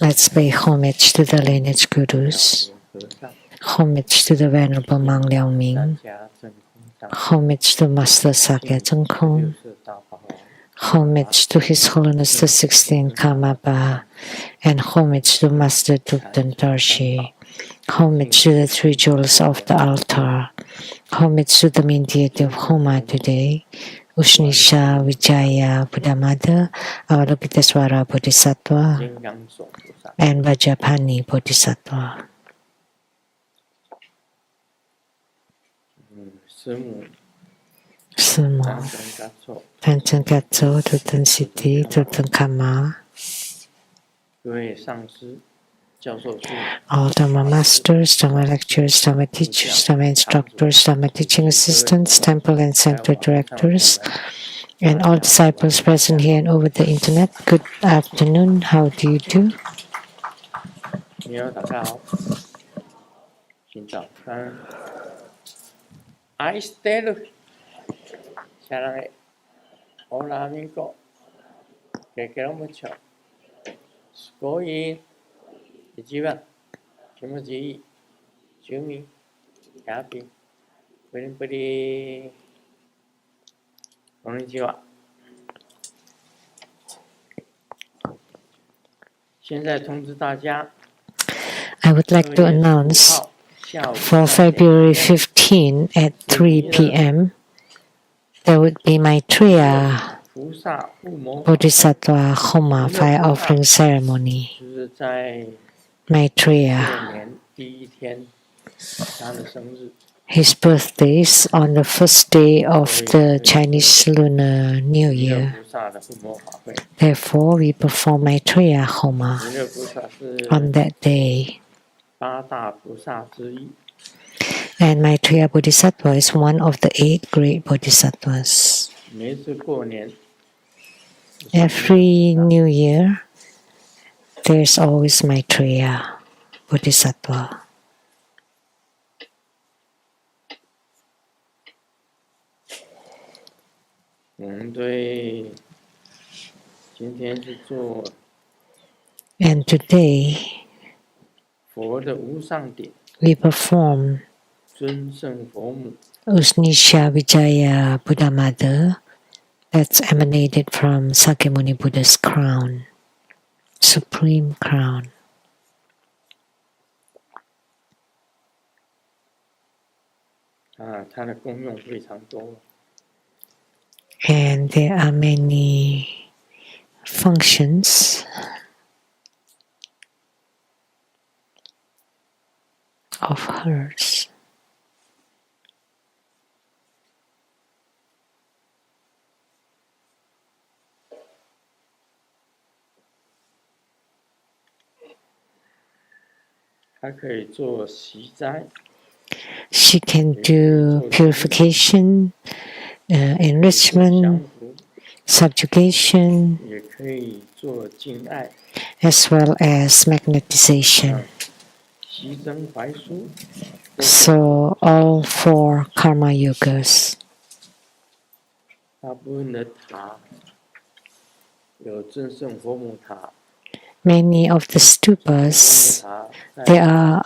Let's pay homage to the lineage gurus, homage to the Venerable Mang Liao Ming, homage to Master Sakya Chengkong, homage to His Holiness the 16th Karmapa, and homage to Master Thupten Dorji, homage to the three jewels of the altar, homage to the main deity of Homa today, Ushnisha Vijaya Buddha Mother, Avalokitesvara Bodhisattva, and Vajrapani Bodhisattva. 师母，丹增嘎周，图腾西迪，图腾卡玛。All Dharma masters, Dharma lecturers, Dharma teachers, Dharma instructors, Dharma teaching assistants, temple and center directors, and all disciples present here and over the internet. Good afternoon. How do you do? 你好，大家好，请早安。愛してる。사랑해. Hola amigo. Te quiero mucho. 수고인. 이지만. 김우지. 주미. 야비. 뿌리뿌리. konnichiwa. 现在通知大家。 I would like to announce for February 15 at 3 p.m. there would be Maitreya Bodhisattva Homa fire offering ceremony. Maitreya. His birthday is on the first day of the Chinese Lunar New Year. Therefore, we perform Maitreya Homa on that day. And Maitreya Bodhisattva is one of the 8 great Bodhisattvas. Every New Year, there's always Maitreya Bodhisattva. And today, we perform Ushnisha Vijaya Buddha Mother that's emanated from Sakyamuni Buddha's crown, supreme crown. And there are many functions of hers. She can do purification, enrichment, subjugation, as well as magnetization. So all 4 karma yogas. Many of the stupas, they are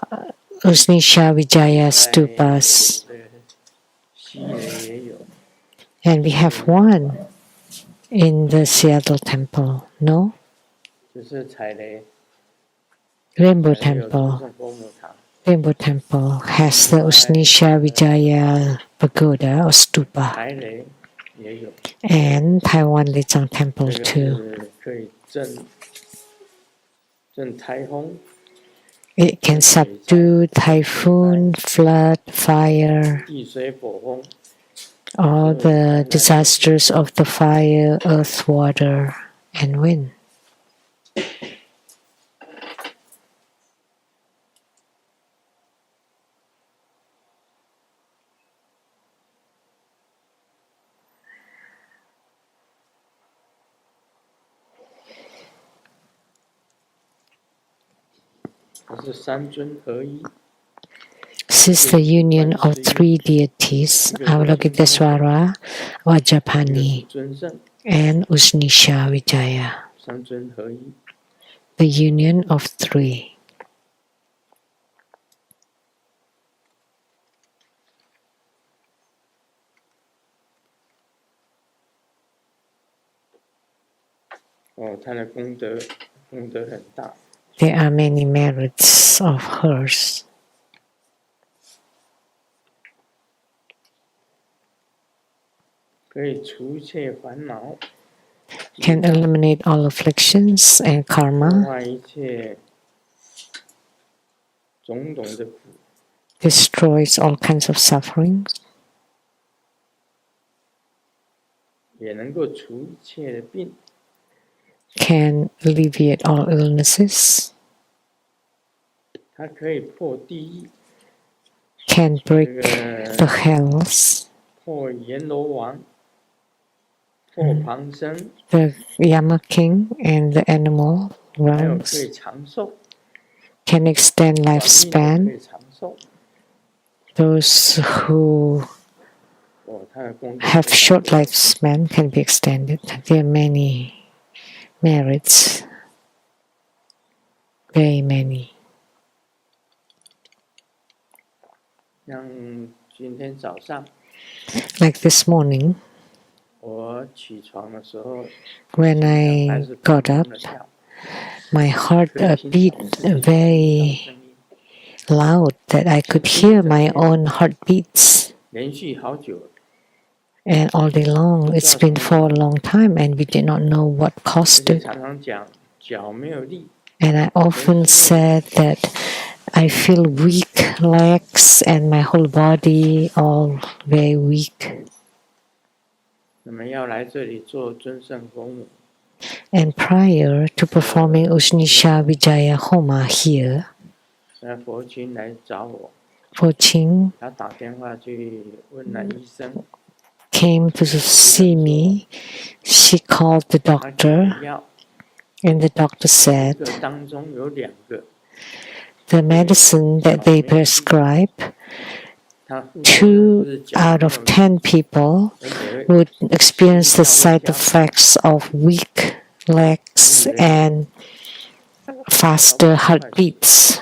Ushnisha Vijaya stupas. And we have one in the Seattle temple, no? Rainbow Temple. Rainbow Temple has the Ushnisha Vijaya Pagoda or stupa. And Taiwan Lijiang Temple too. It can subdue typhoon, flood, fire, all the disasters of the fire, earth, water, and wind. This is the union of 3 deities, Avalokitesvara, Vajrapani, and Ushnisha Vijaya. the union of three. There are many merits of hers. Can eliminate all afflictions and karma, destroys all kinds of suffering, can alleviate all illnesses, can break the hells, the Yama King and the animal realms, can extend lifespan. Those who have short lifespan can be extended. There are many merits, very many. Like this morning, when I got up, my heart beat very loud that I could hear my own heartbeats. And all day long, it's been for a long time and we did not know what caused it. And I often said that I feel weak legs and my whole body all very weak. And prior to performing Ushnisha Vijaya Homa here, Fo-Ching came to see me. She called the doctor, and the doctor said the medicine that they prescribe, 2 out of 10 people would experience the side effects of weak legs and faster heartbeats.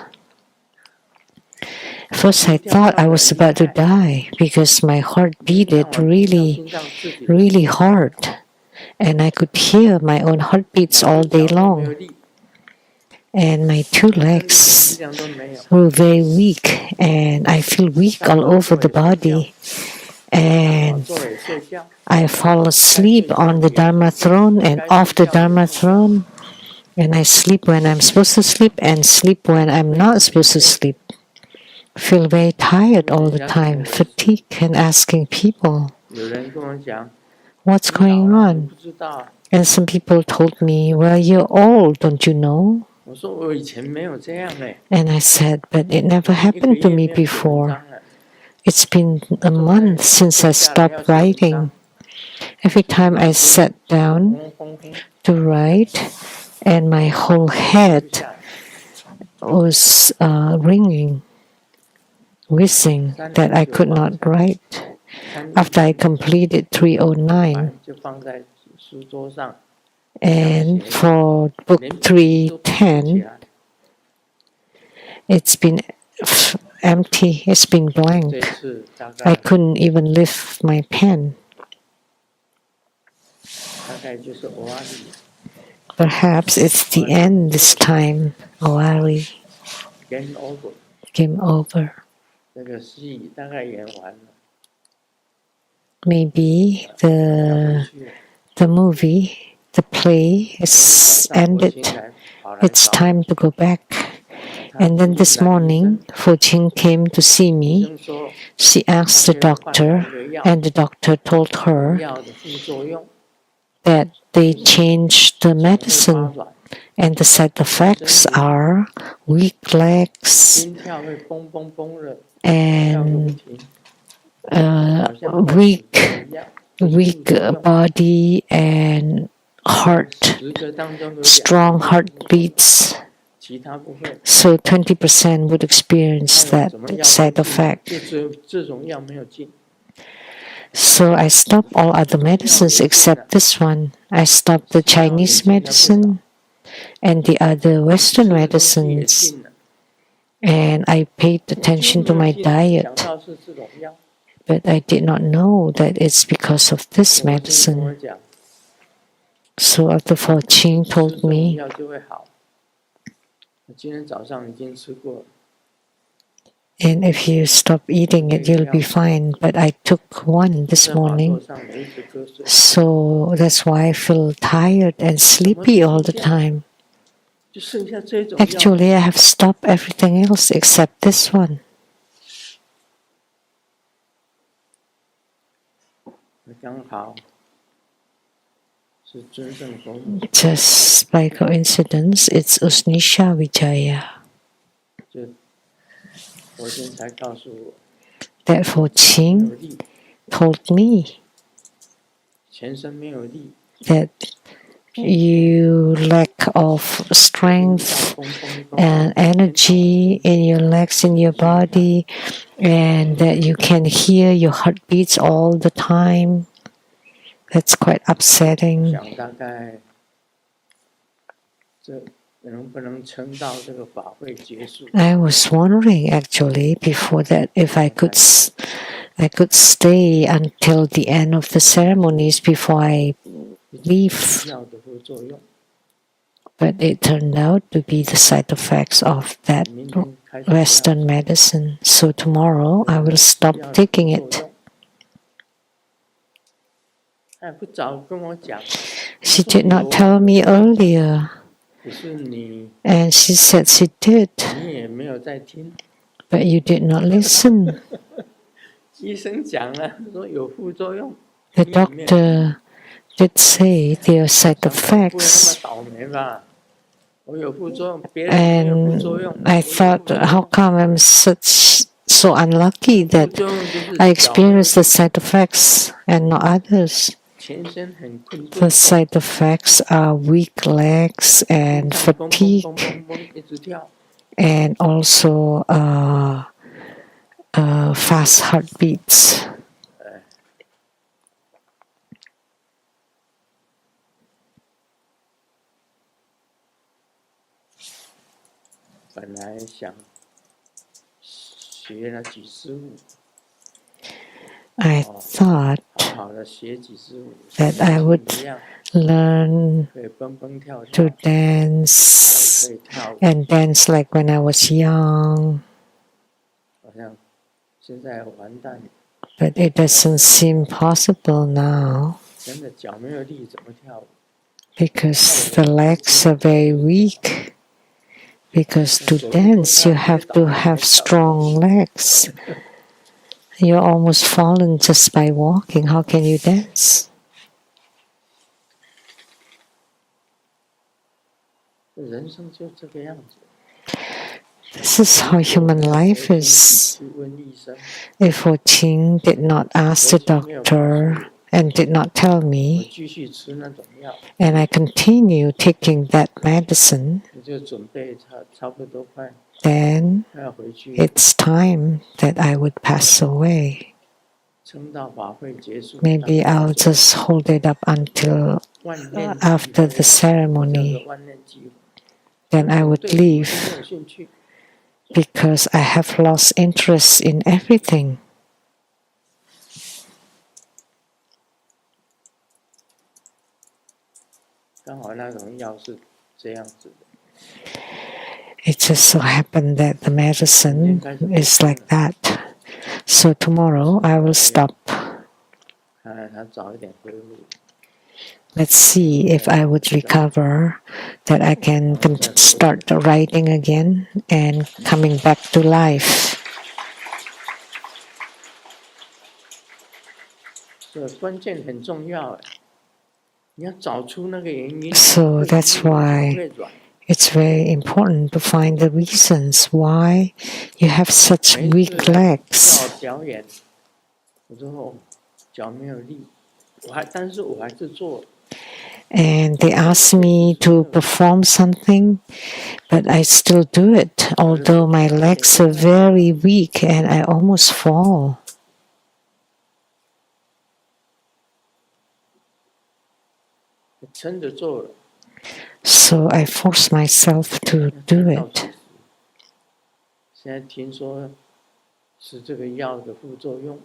First, I thought I was about to die because my heart beat really, really hard, and I could hear my own heartbeats all day long. And my 2 legs were very weak, and I feel weak all over the body. And I fall asleep on the Dharma throne and off the Dharma throne, and I sleep when I'm supposed to sleep and sleep when I'm not supposed to sleep. Feel very tired all the time, fatigued, and asking people, what's going on? And some people told me, well, you're old, don't you know? And I said, but it never happened to me before. It's been a month since I stopped writing. Every time I sat down to write, and my whole head was ringing, wishing that I could not write. After I completed 309, and for book 310, it's been empty, it's been blank. I couldn't even lift my pen. Perhaps it's the end this time, Owari. Game over. Maybe the movie, the play is ended. It's time to go back. And then this morning, Fo-Ching came to see me. She asked the doctor, and the doctor told her that they changed the medicine, and the side effects are weak legs and weak body and heart, strong heartbeats. So 20% would experience that side effect. So I stopped all other medicines except this one. I stopped the Chinese medicine, and the other Western medicines, and I paid attention to my diet, but I did not know that it's because of this medicine. So after Fo Qing told me, and if you stop eating it, you'll be fine. But I took one this morning, so that's why I feel tired and sleepy all the time. Actually, I have stopped everything else except this one. Just by coincidence, it's Usnisha Vijaya. That Fo Qing told me that you lack of strength and energy in your legs, in your body, and that you can hear your heartbeats all the time. That's quite upsetting. I was wondering actually before that if I could stay until the end of the ceremonies before I leave. But it turned out to be the side effects of that Western medicine. So tomorrow I will stop taking it. She did not tell me earlier. And she said she did. But you did not listen. The doctor did say there are side effects. And I thought, how come I'm so unlucky that I experienced the side effects and not others? The side effects are weak legs and fatigue, and also fast heartbeats. I thought that I would learn to dance and dance like when I was young. But it doesn't seem possible now because the legs are very weak. Because to dance, you have to have strong legs. You're almost fallen just by walking. How can you dance? This is how human life is. If Fo Qing did not ask the doctor and did not tell me, and I continue taking that medicine, then it's time that I would pass away. Maybe I'll just hold it up until after the ceremony. Then I would leave because I have lost interest in everything. It just so happened that the medicine is like that. So tomorrow I will stop. Let's see if I would recover, that I can start writing again and coming back to life. So that's why it's very important to find the reasons why you have such weak legs. And they ask me to perform something, but I still do it, although my legs are very weak and I almost fall. So I force myself to do it. 现在听说是这个药的副作用。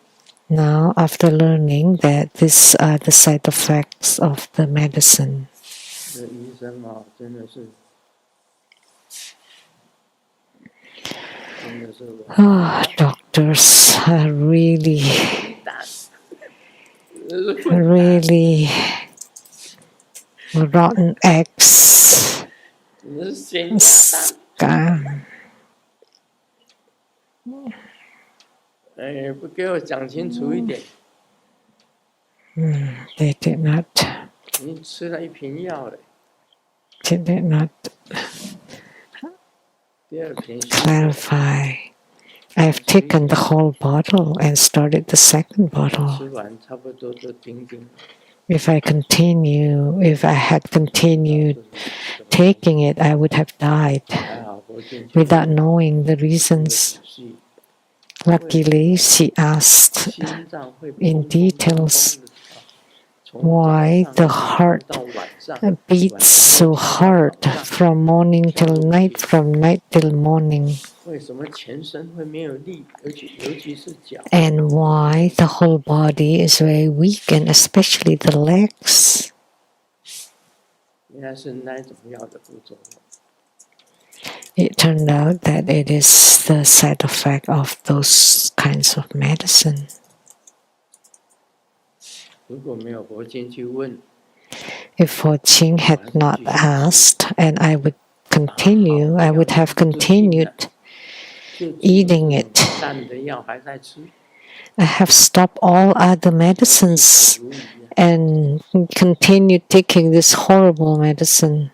Now, after learning that these are the side effects of the medicine, 这医生啊，真的是 doctors are really rotten eggs. 你是咸鸭蛋。哎，不给我讲清楚一点。They did not. 你吃了一瓶药了。They did not 第二瓶 clarify. I've taken the whole bottle and started the second bottle. 吃完差不多就停停。 If I had continued taking it, I would have died without knowing the reasons. Luckily, she asked in details why the heart beats so hard from morning till night, from night till morning, and why the whole body is very weak, and especially the legs. It turned out that it is the side effect of those kinds of medicine. If Ho Ching had not asked, and I would have continued eating it. I have stopped all other medicines and continued taking this horrible medicine.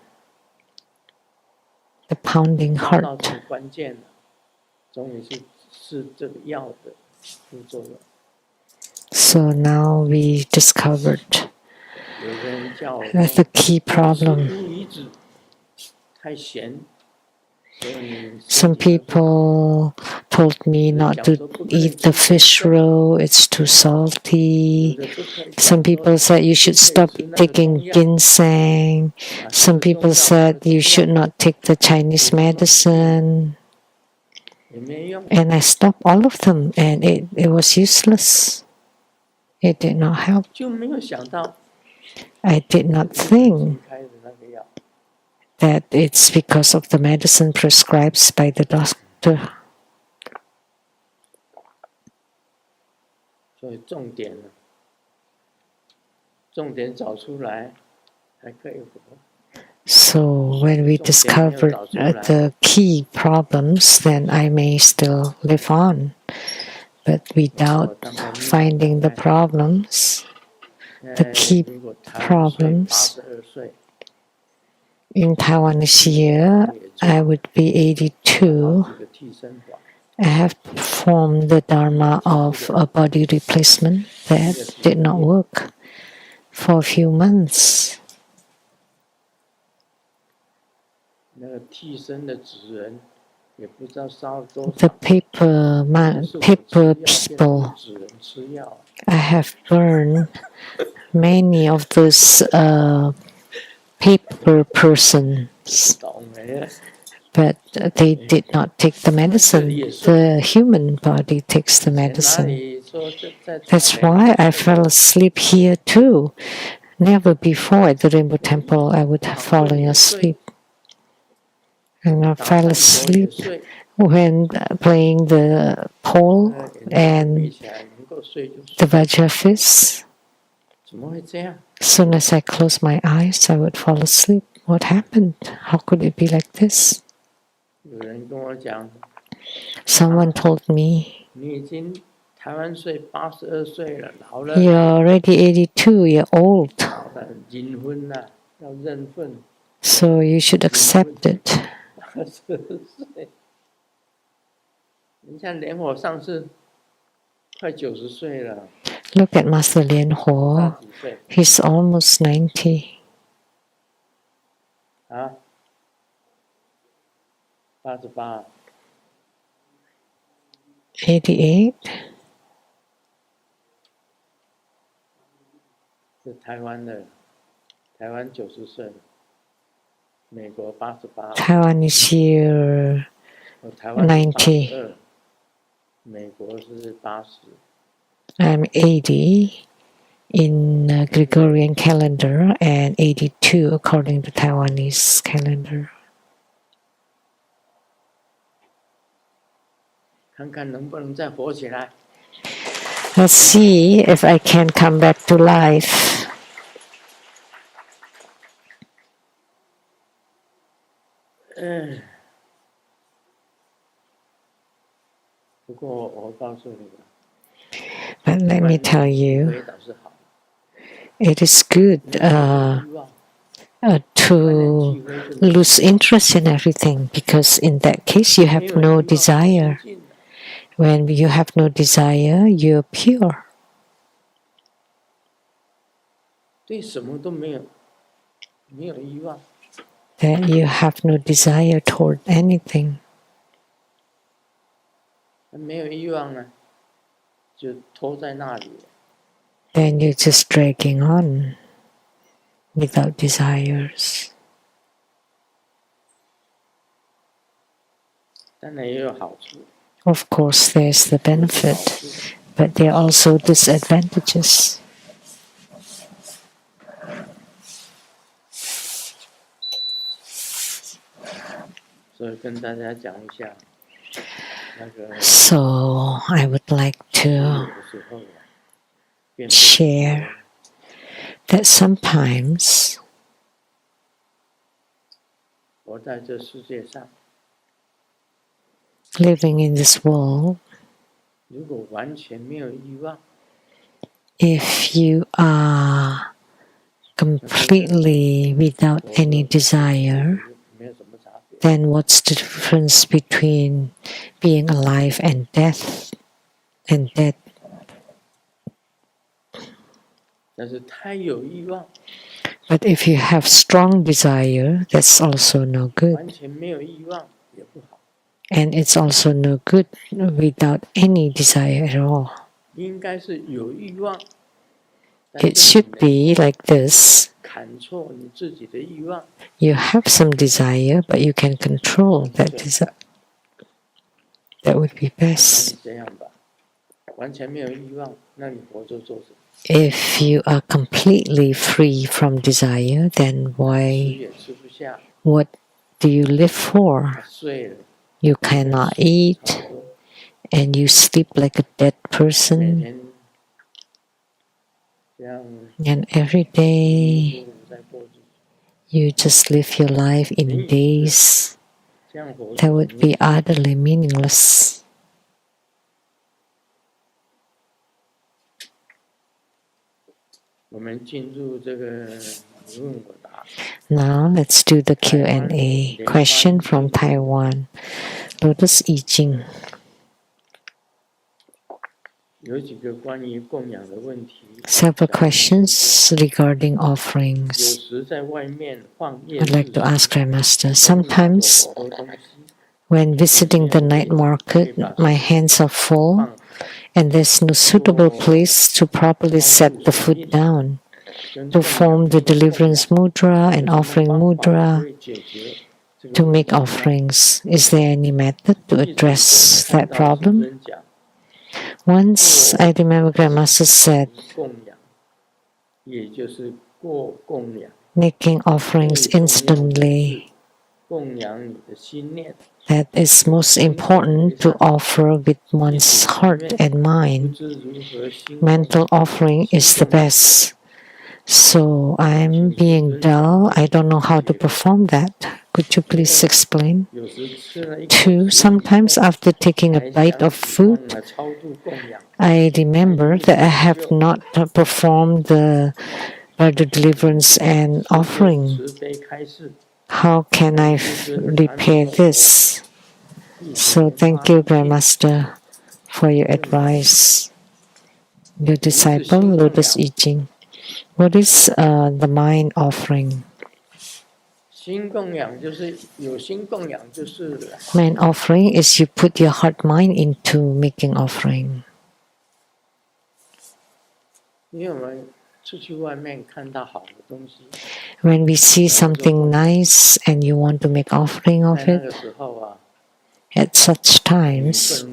The pounding heart. So now we discovered the key problem. Some people told me not to eat the fish roe, it's too salty. Some people said you should stop taking ginseng. Some people said you should not take the Chinese medicine. And I stopped all of them, and it was useless. It did not help. I did not think that it's because of the medicine prescribed by the doctor. So when we discovered the key problems, then I may still live on. But without finding the problems, the key problems, in Taiwan this year, I would be 82. I have performed the Dharma of a body replacement that did not work for a few months. The paper people, I have burned many of those paper persons, but they did not take the medicine. The human body takes the medicine. That's why I fell asleep here too. Never before at the Rainbow Temple I would have fallen asleep. And I fell asleep when playing the pole and the Vajrafist. As soon as I closed my eyes, I would fall asleep. What happened? How could it be like this? Someone told me, you're already 82, you're old. So you should accept it. Look at Master Lian Ho. He's almost 90. 88. 是台湾90岁了。Taiwan is here 90. I'm 80 in Gregorian calendar and 82 according to Taiwanese calendar. Let's see if I can come back to life. But let me tell you, it is good to lose interest in everything, because in that case you have no desire. When you have no desire, you're pure. That you have no desire toward anything. Then you're just dragging on without desires. Of course, there's the benefit, but there are also disadvantages. So I would like to share that sometimes living in this world, if you are completely without any desire, then what's the difference between being alive and death and death? But if you have strong desire, that's also no good. And it's also no good without any desire at all. It should be like this. You have some desire, but you can control that desire. That would be best. If you are completely free from desire, then what do you live for? You cannot eat, and you sleep like a dead person. And every day, you just live your life in days. That would be utterly meaningless. Now let's do the Q&A. Question from Taiwan. Lotus I Ching. Several questions regarding offerings. I'd like to ask Grandmaster. Sometimes when visiting the night market, my hands are full and there's no suitable place to properly set the food down. Perform the deliverance mudra and offering mudra to make offerings. Is there any method to address that problem? Once I remember Grandmaster said, making offerings instantly, that is most important to offer with one's heart and mind. Mental offering is the best. So I'm being dull. I don't know how to perform that. Could you please explain? 2. Sometimes after taking a bite of food, I remember that I have not performed the deliverance and offering. How can I repair this? So thank you, Grandmaster, for your advice. Your disciple, Lotus I Ching. What is the mind offering? Mind offering is you put your heart mind into making offering. When we see something nice and you want to make offering of it, at such times,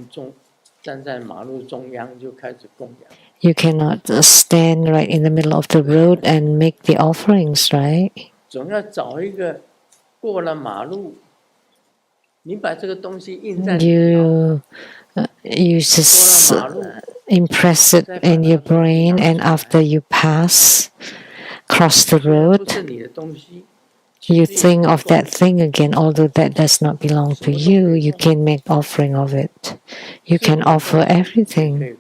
you cannot stand right in the middle of the road and make the offerings, right? You just impress it in your brain, and after you cross the road, you think of that thing again, although that does not belong to you. You can make offering of it. You can offer everything,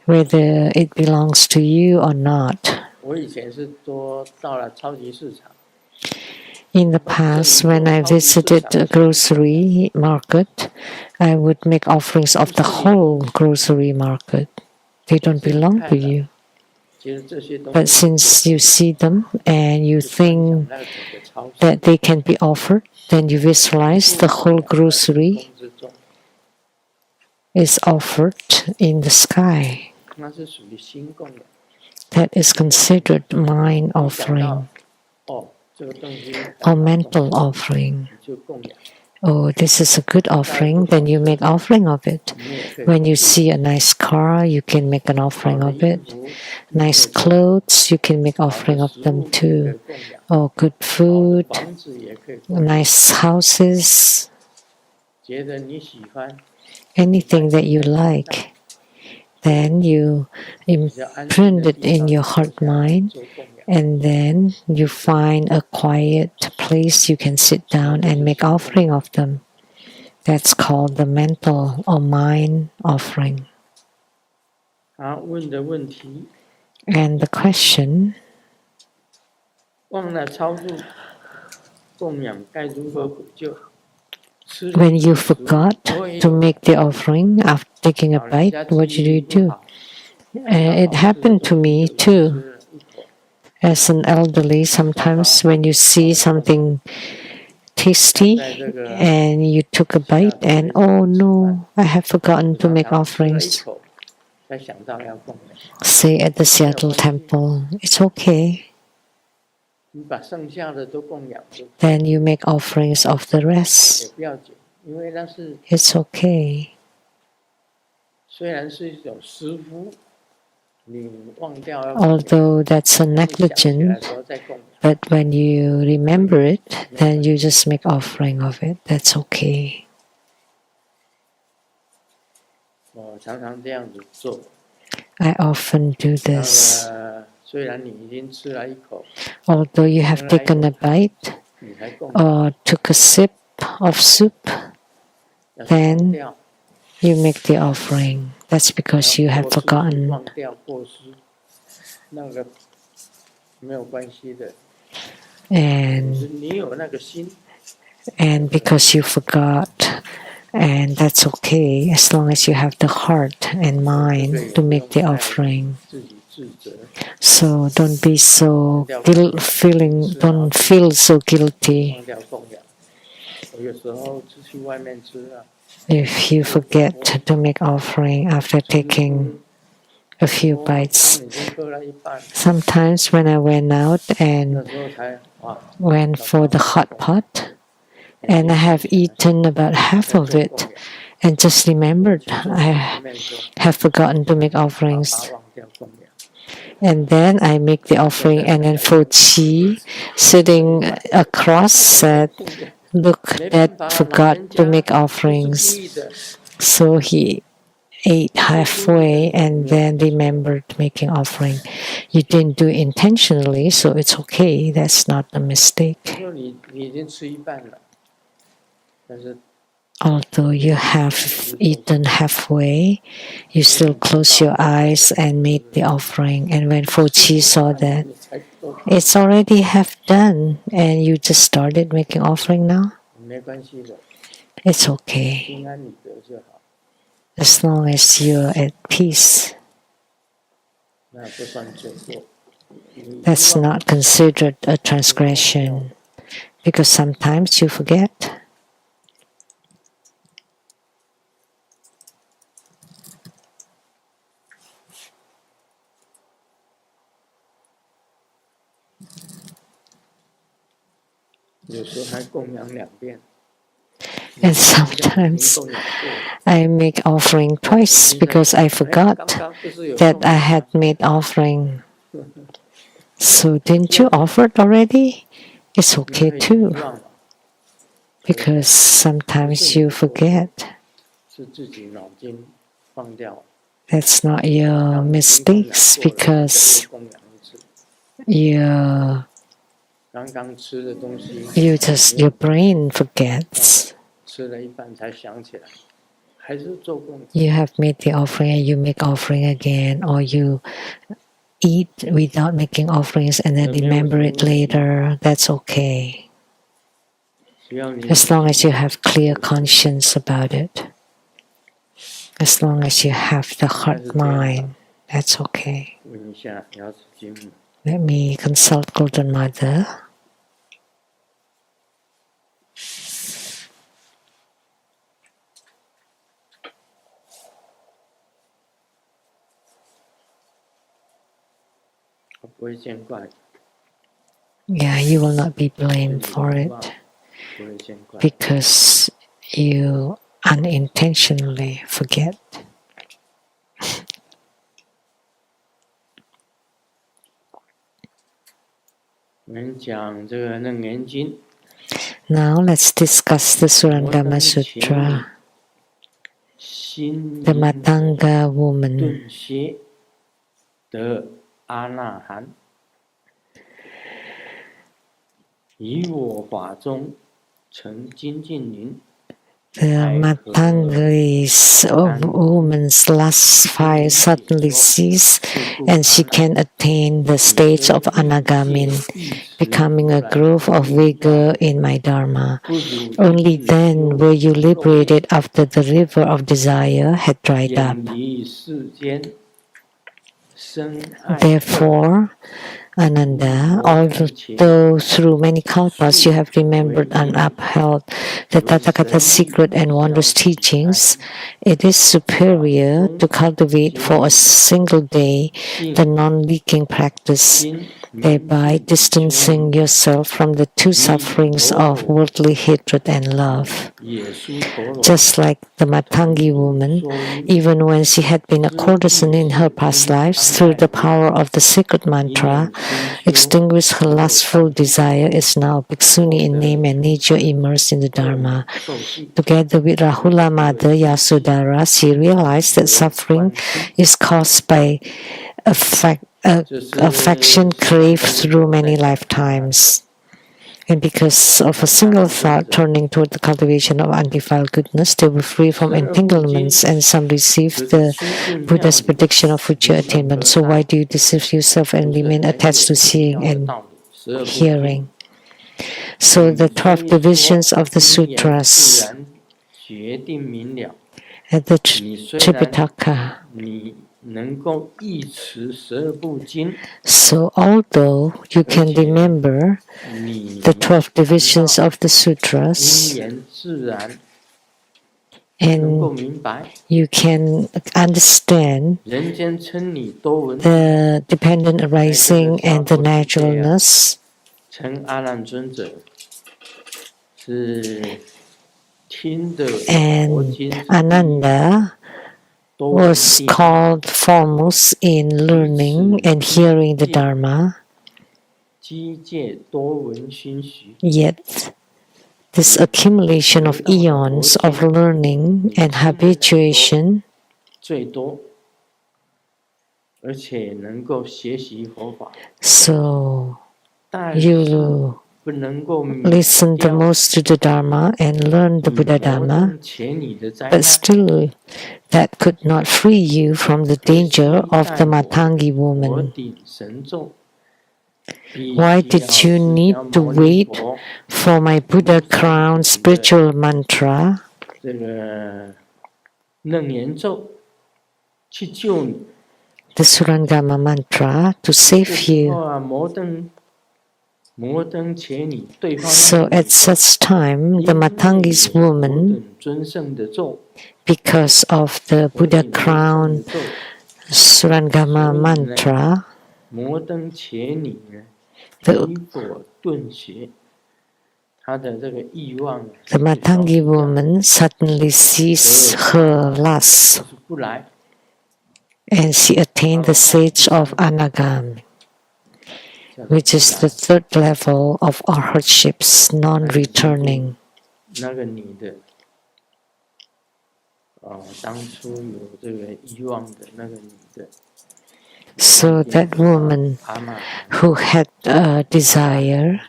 whether it belongs to you or not. In the past, when I visited a grocery market, I would make offerings of the whole grocery market. They don't belong to you. But since you see them and you think that they can be offered, then you visualize the whole grocery is offered in the sky. That is considered mind offering or mental offering. Oh, this is a good offering, then you make offering of it. When you see a nice car, you can make an offering of it. Nice clothes, you can make offering of them too. Oh, good food, nice houses, anything that you like. Then you imprint it in your heart mind, and then you find a quiet place you can sit down and make offering of them. That's called the mental or mind offering. And the question, when you forgot to make the offering after taking a bite, what did you do? It happened to me too. As an elderly, sometimes when you see something tasty and you took a bite and oh no, I have forgotten to make offerings. Say at the Seattle temple, it's okay. Then you make offerings of the rest. It's okay. Although that's a negligent, but when you remember it, then you just make offering of it. That's okay. I often do this. Although you have taken a bite or took a sip of soup, then you make the offering. That's because you have forgotten. And because you forgot, and that's okay as long as you have the heart and mind to make the offering. So don't be so don't feel so guilty if you forget to make offering after taking a few bites. Sometimes when I went out and went for the hot pot, and I have eaten about half of it and just remembered I have forgotten to make offerings. And then I make the offering, and then Fo Chi, sitting across, said, "Look, Dad forgot to make offerings." So he ate halfway and then remembered making offering. You didn't do it intentionally, so it's okay. That's not a mistake. Although you have eaten halfway, you still close your eyes and made the offering. And when Fo Chi saw that, it's already half done and you just started making offering now, it's okay. As long as you're at peace. That's not considered a transgression because sometimes you forget. And sometimes I make offering twice because I forgot that I had made offering. So didn't you offer it already? It's okay too. Because sometimes you forget. That's not your mistakes because your brain forgets. You have made the offering and you make offering again, or you eat without making offerings and then remember it later. That's okay. As long as you have clear conscience about it. As long as you have the heart mind, that's okay. Let me consult Golden Mother. Yeah, you will not be blamed for it because you unintentionally forget. Now let's discuss the Surangama Sutra. The Matanga woman. The Matanga's woman's lust fire suddenly cease, and she can attain the stage of Anagamin, becoming a growth of vigor in my Dharma. Only then were you liberated after the river of desire had dried up. Therefore, Ananda, although through many kalpas you have remembered and upheld the Tathagata's secret and wondrous teachings, it is superior to cultivate for a single day the non-leaking practice, thereby distancing yourself from the two sufferings of worldly hatred and love. Just like the Matangi woman, even when she had been a courtesan in her past lives, through the power of the secret mantra, extinguished her lustful desire, is now a bhikshuni in name and nature immersed in the Dharma. Together with Rahula mother Yasodhara, she realized that suffering is caused by affection craved through many lifetimes. And because of a single thought turning toward the cultivation of undefiled goodness, they were free from entanglements, and some received the Buddha's prediction of future attainment. So why do you deceive yourself and remain attached to seeing and hearing? So the 12 divisions of the sutras at the Tripitaka. So although you can remember the 12 divisions of the sutras and you can understand the dependent arising and the naturalness, and Ananda was called foremost in learning and hearing the Dharma. Yet this accumulation of eons of learning and habituation so you listen the most to the Dharma and learn the Buddha Dharma, but still that could not free you from the danger of the Matangi woman. Why did you need to wait for my Buddha crown spiritual mantra? The Surangama mantra to save you. So at such time, the Matangi's woman, because of the Buddha crown Surangama mantra, The Matangi woman suddenly sees her lust, and she attained the stage of Anagami, which is the third level of hardships, non-returning. So that woman who had a desire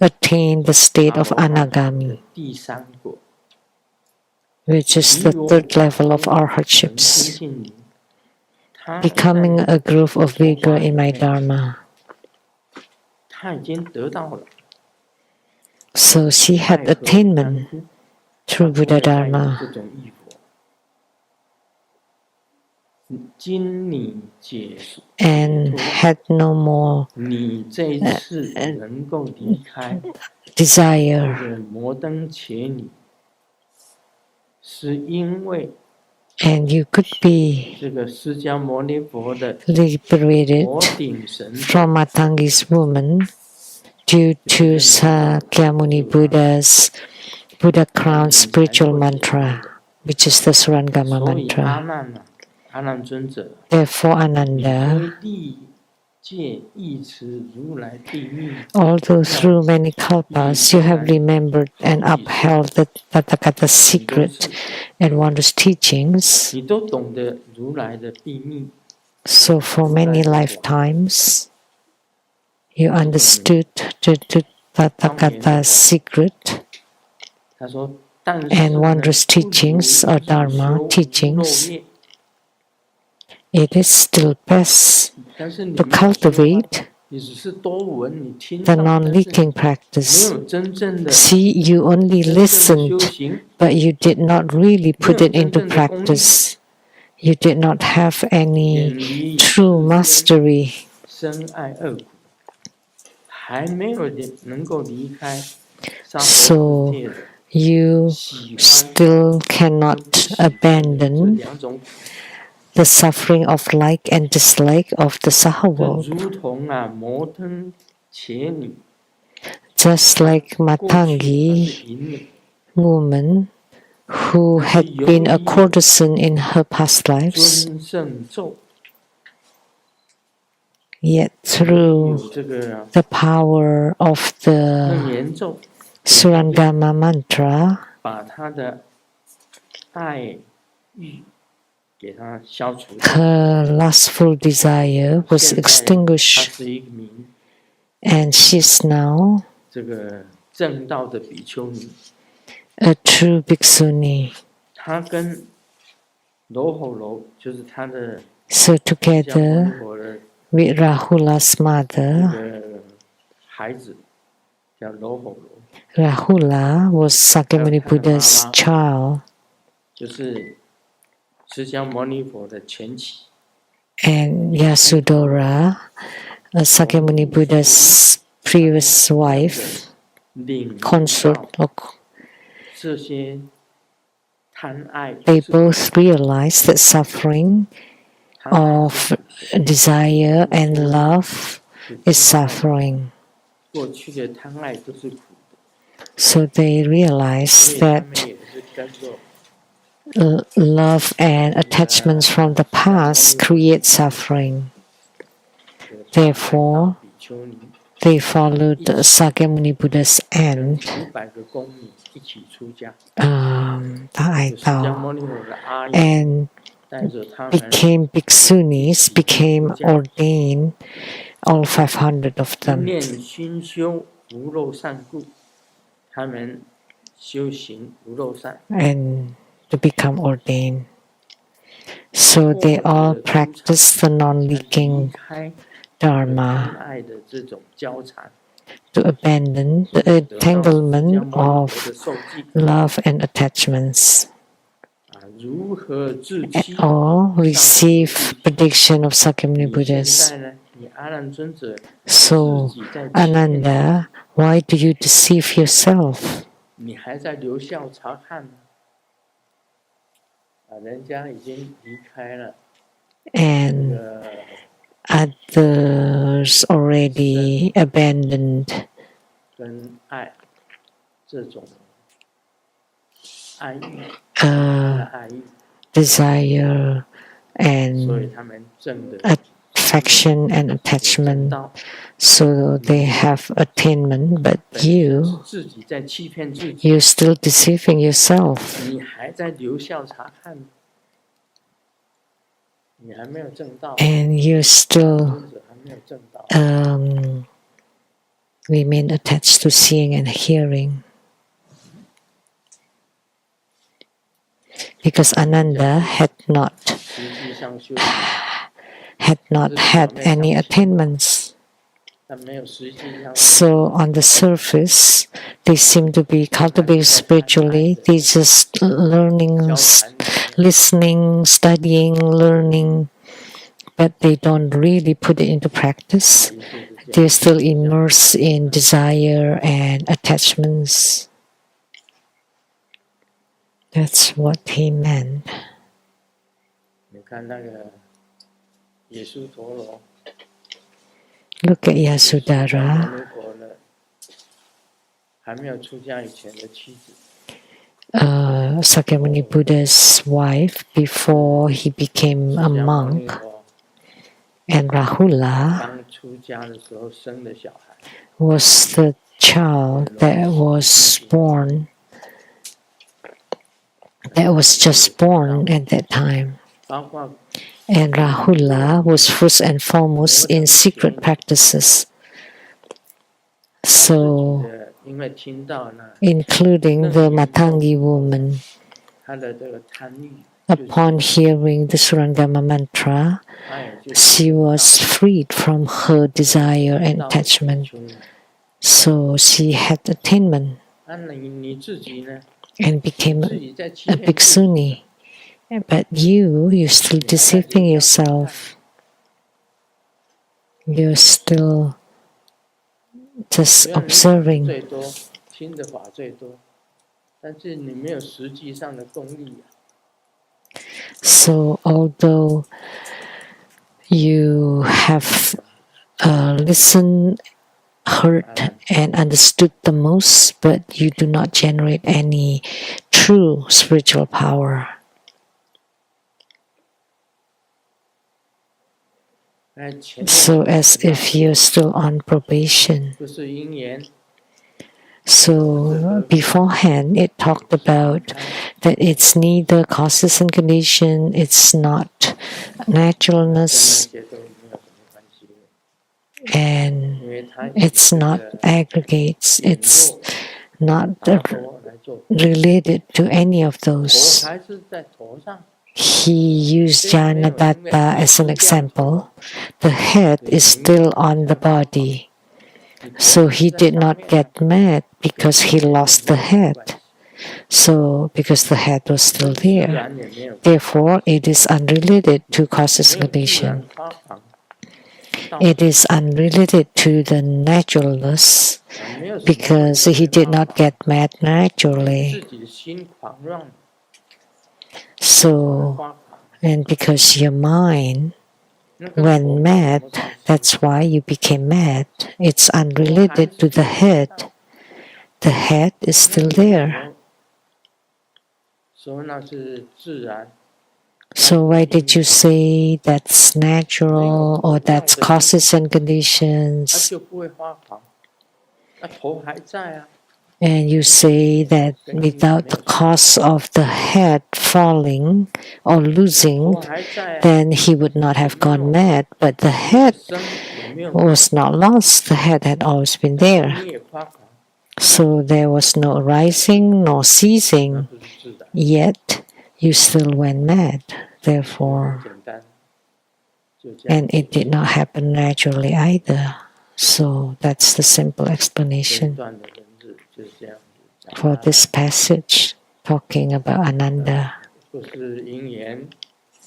attained the state of Anagami, which is the third level of our hardships, becoming a growth of vigor in my Dharma. So she had attainment through Buddha Dharma. And had no more desire. And you could be liberated from Matangi's woman due to Sakyamuni Buddha's Buddha crown spiritual mantra, which is the Surangama mantra. Therefore, Ananda, although through many kalpas you have remembered and upheld the Tathagata's secret and wondrous teachings, so for many lifetimes you understood the Tathagata's secret and wondrous teachings or Dharma teachings. It is still best to cultivate the non-leaking practice. See, you only listened, but you did not really put it into practice. You did not have any true mastery. So you still cannot abandon the suffering of like and dislike of the Saha world. Just like Matangi woman who had been a courtesan in her past lives, yet through the power of the Surangama mantra, her lustful desire was extinguished, and she's now a true bhikkhuni. So together with Rahula's mother, Rahula was Sakyamuni Buddha's child, and Yasudhara, Sakyamuni Buddha's previous wife, consort. They both realized that suffering of desire and love is suffering. So they realized that love and attachments from the past create suffering. Therefore, they followed Sakyamuni Buddha's end. And became bhikkhunis, became ordained, all 500 of them. And to become ordained. So they all practice the non-leaking Dharma to abandon the entanglement of love and attachments. Or receive prediction of Sakyamuni Buddhas. So, Ananda, why do you deceive yourself? And others already abandoned 这种爱欲，爱欲， desire 所以 and 他们证的 affection and 也证 attachment, 到 so they have attainment, but 本身是 you 自己在欺骗自己， you're still deceiving yourself, 你还在留校察看，你还没有证到， and you're still 尊者还没有证到， remain attached to seeing and hearing. Because Ananda had not 实际上修行， had any attainments. 但没有实际上 So on the surface, they seem to be cultivated spiritually. They just learning, listening, studying, learning, but they don't really put it into practice. They're still immersed in desire and attachments. That's what he meant. 你看那个耶稣陀罗， Look at Yasudhara. 弥陀的还没有出家以前的妻子， Sakyamuni Buddha's wife before he became a 释迦牟尼 monk, 佛 and Rahula 刚出家的时候生的小孩， was the child that was just born at that time. 包括 And Rahula was first and foremost in secret practices. So, 因为听到呢， including the Matangi woman, 他的这个贪欲， upon hearing the Surangama mantra, 他也就 she was freed from her desire and attachment. So she had attainment 那你自己呢？ and became 自己在欺 a 骗自己， bhikshuni. But you're still deceiving yourself. You're still just 虽然你 observing. 最多听的法最多，但是你没有实际上的功力啊。 So although you have listened, heard, and understood the most, but you do not generate any true spiritual power. 前面 So as if you're still on probation. 不是因缘， So beforehand, it talked about that it's neither causes and condition, it's not 跟那 naturalness, 些都没有什么关系的， and 因为他 it's not aggregates, it's not 头来做， related to any of 头 those. 还是在头上， He used Janadatta as an example. The head is still on the body. So he did not get mad because he lost the head. So because the head was still 自 there. 然也没有， Therefore, it is unrelated to causes 没有 and 自 condition. 然发狂， It is unrelated to the naturalness 没有什么 because he did not get mad 自 naturally. 己的心狂乱， So, 发狂， and because your mind 那个 when 头 mad, 没有什么关系 that's why you became mad. It's unrelated to the head. The head is still there. 所以那是自然， So why did you say that's natural or that's causes and 它 conditions? 就不会发狂，那头还在啊， And you say that without the cause of the head falling or 头 losing, 还在啊， then he would not have gone mad. But the head 生也没有， was not lost. The head had always been there. 你也发狂， So there was no rising nor 那 ceasing. 不是自然， Yet you still went mad. Therefore, 简单，就这样。 and it did not happen naturally either. So that's the simple 这一 explanation 段的文字就是这样子讲 for this passage talking about Ananda. 不是因缘，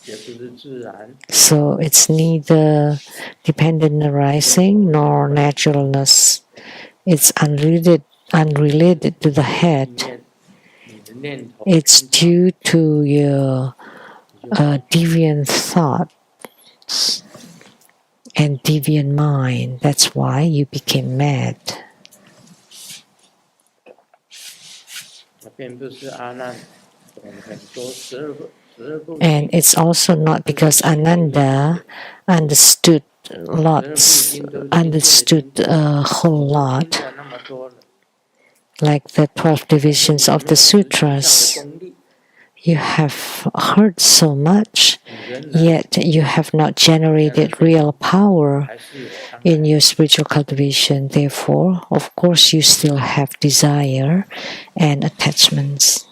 也不是自然， So it's neither dependent arising nor naturalness. It's unrelated to the 意 head. 念，你的念头， It's due to your deviant thoughts and deviant mind. That's why you became mad. And it's also not because Ananda understood understood a whole lot, like the 12 divisions of the sutras. You have heard so much, yet you have not generated real power in your spiritual cultivation. Therefore, of course, you still have desire and attachments.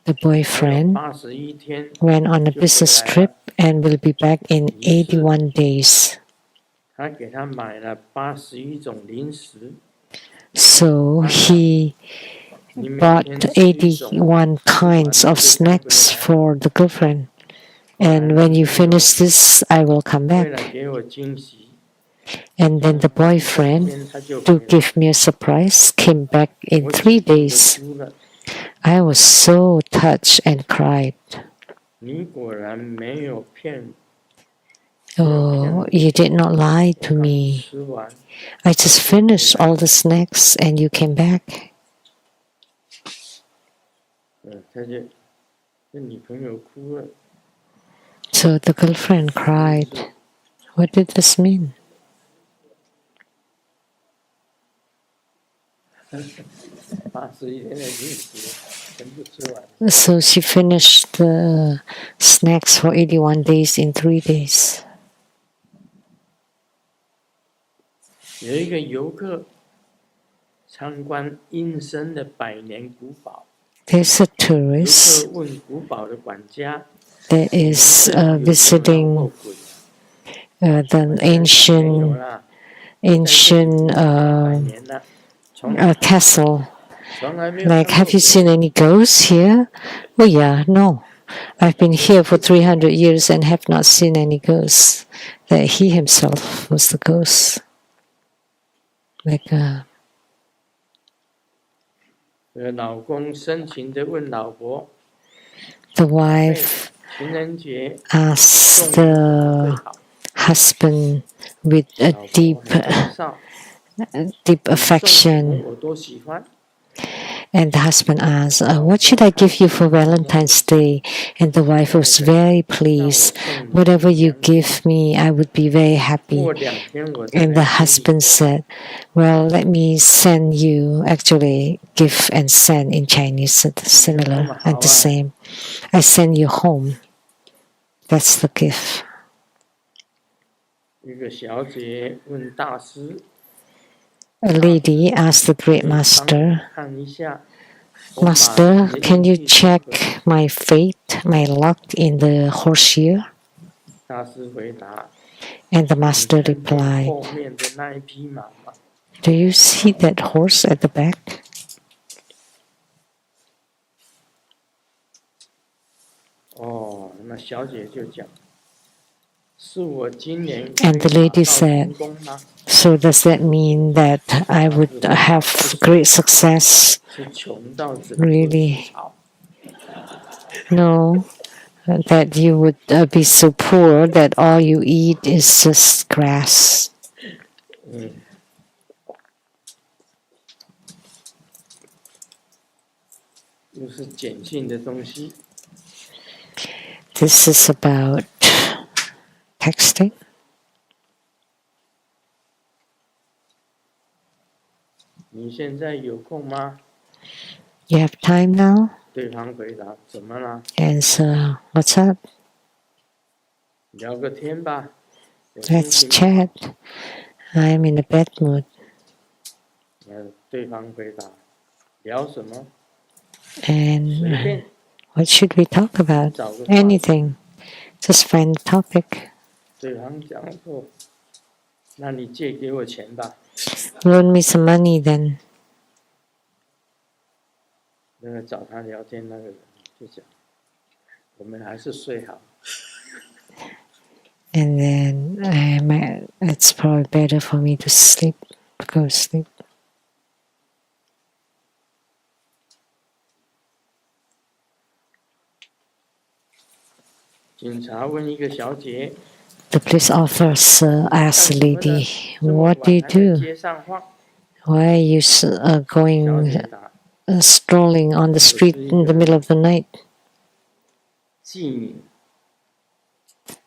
The boyfriend went on a business trip and will be back in 81 days. So he bought 81 kinds of snacks for the girlfriend. And when you finish this, I will come back. And then the boyfriend, to give me a surprise, came back in 3 days. I was so touched and cried. Oh, you did not lie to me. I just finished all the snacks and you came back. So the girlfriend cried. What did this mean? So she finished the snacks for 81 days in 3 days. There's a tourist that is visiting the ancient castle. Like, have you seen any ghosts here? Oh yeah, no. I've been here for 300 years and have not seen any ghosts. That he himself was the ghost. Like the wife asked the husband with a deep affection. And the husband asked, what should I give you for Valentine's Day? And the wife was very pleased. Whatever you give me, I would be very happy. And the husband said, well, let me send you, actually, give and send in Chinese, similar and the same. I send you home. That's the gift. A lady asked the great master, Master, can you check my fate, my luck in the horse year? And the master replied, do you see that horse at the back? And the lady said, so does that mean that I would have great success? Really? No, that you would be so poor that all you eat is just grass. This is about texting. You have time now? Answer, what's up? Let's chat. I'm in a bad mood. And what should we talk about? Anything. Just find a topic. Loan me some money then. And then it's probably better for me to sleep, to go to sleep. 警察问一个小姐， The police officer 干 asked 什 the 么呢？ lady, 这么 "What do 晚 you 还在 do? 街上晃？ Why are you 小 going 姐答： strolling on the 我 street 是一 in the 个 middle of the night?" 妓女。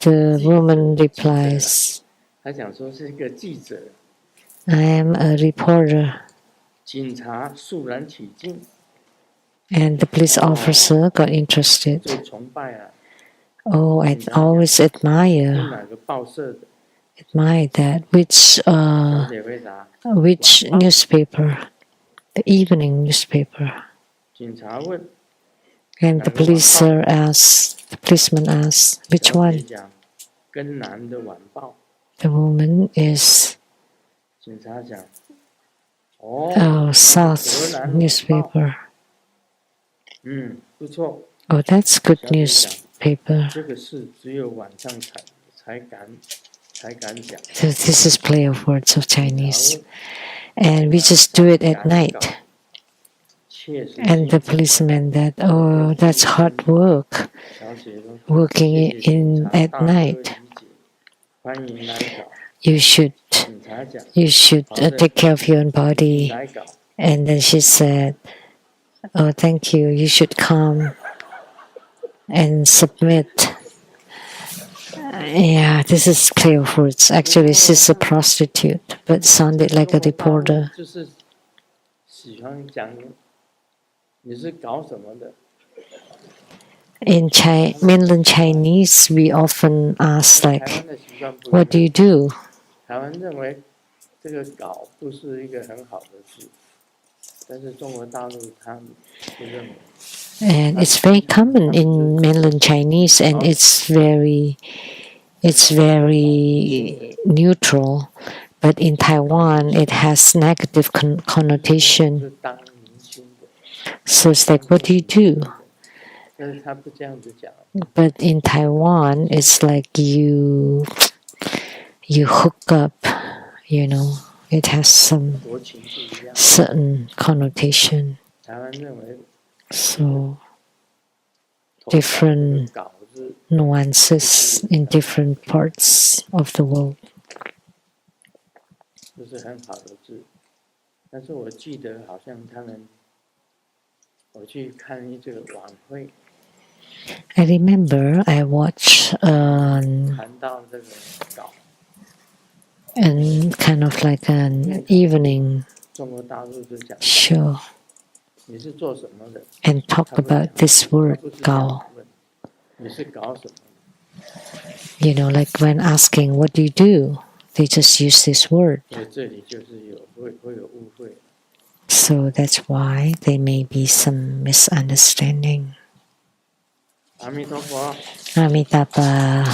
The 记者 woman 记者啊， replies, 她讲说是一个记者。 "I am a reporter." 警察肃然起敬， And the police 哦， officer got 最 interested. 崇拜啊， Oh, I 警察讲 always 是 admire 哪个报社的？ that. Which 小姐回答 which 晚报。 newspaper? The evening newspaper. 警察问 And 哪 the 个晚报？ policeman asks, which 小姐 one? 讲跟南的晚报。 The woman is 警察讲哦， South 荷兰晚报。 newspaper. 不错， Oh, that's good 小姐讲 newspaper. 这个事只有晚上才敢讲。 So this is play of words of 警察 Chinese. 问 And we just do it at 赶稿 night. 切实 And the 辛苦。 policeman that, oh, that's hard work, 小姐说 working 谢谢警 in 察 at 大哥 night. 理解，欢迎来稿。 You should 警察讲 take care of your own 你 body. 来稿。 And then she said, "Oh, thank you. You should come and submit." Yeah, this is play of words. Actually, she's a prostitute, but sounded like a reporter. 就是喜欢讲你是搞什么的。 In mainland Chinese, we often ask 台 like, 湾的习惯不一 "What do you 样， do?" 台湾认为这个搞不是一个很好的事，但是中国大陆他们不认为。 And it's very common in mainland Chinese, and it's very neutral. But in Taiwan, it has negative connotation. 是当明星的， So it's like, what do you do? 但是他不这样子讲。 But in Taiwan, it's like you hook up, you know. It has some 国情不一样， certain connotation. 台湾认为 So 头上 different 这个稿子 nuances in different parts of the world. 不是很好的字，但是我记得好像他们，我去看这个晚会， I remember I watched 谈到这个稿， and kind of like an evening 中国大陆就讲 show 你是做什么的， and talk 他不是 about 讲 this 他 word 不是这样 "gao." 问，你是搞什么？ You know, like when asking, "What do you do?" They just use this word. 所以这里就是会有误会。 So that's why there may be some misunderstanding. 阿弥陀佛。 Amitabha.